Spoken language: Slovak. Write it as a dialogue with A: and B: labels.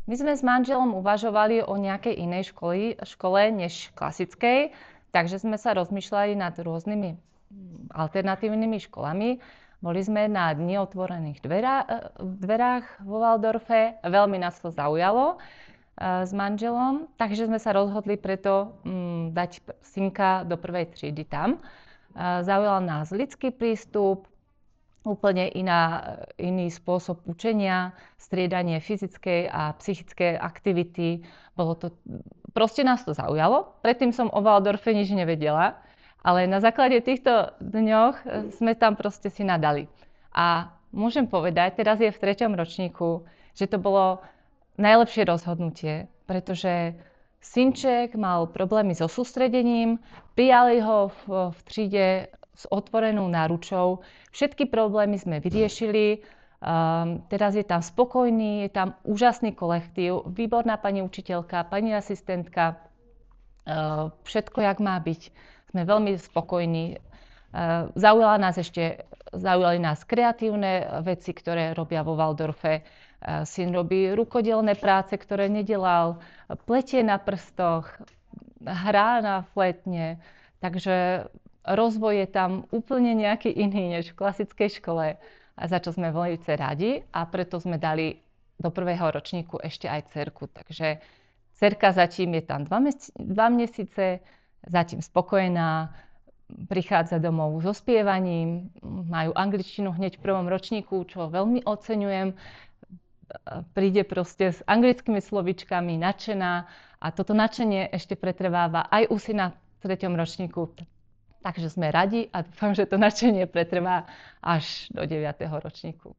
A: My sme s manželom uvažovali o nejakej inej škole než klasickej, takže sme sa rozmýšľali nad rôznymi alternatívnymi školami. Boli sme na dni otvorených dverách vo Waldorfe. Veľmi nás to zaujalo s manželom, takže sme sa rozhodli preto dať synka do prvej triedy tam. Zaujal nás ľudský prístup, úplne iný spôsob učenia, striedanie fyzickej a psychickej aktivity. Proste nás to zaujalo. Predtým som o Waldorfe nič nevedela, ale na základe týchto dňoch sme tam proste si nadali. A môžem povedať, teraz je v 3. ročníku, že to bolo najlepšie rozhodnutie, pretože synček mal problémy so sústredením, prijali ho v tríde s otvorenou náručou. Všetky problémy sme vyriešili. Teraz je tam spokojný, je tam úžasný kolektív, výborná pani učiteľka, pani asistentka, všetko, jak má byť. Sme veľmi spokojní. Zaujali nás kreatívne veci, ktoré robia vo Waldorfe. Syn robí rukodelné práce, ktoré nedelal, pletie na prstoch, hrá na flétne. Takže rozvoj je tam úplne nejaký iný než v klasickej škole, za čo sme veľmi radi a preto sme dali do 1. ročníku ešte aj dcerku. Takže dcerka zatím je tam 2 mesiace, zatím spokojná, prichádza domov so spievaním, majú angličtinu hneď v 1. ročníku, čo veľmi oceňujem. Príde proste s anglickými slovíčkami, nadšená a toto nadšenie ešte pretrváva aj u syna v 3. ročníku. Takže sme radi a dúfam, že to nadšenie pretrvá až do 9. ročníku.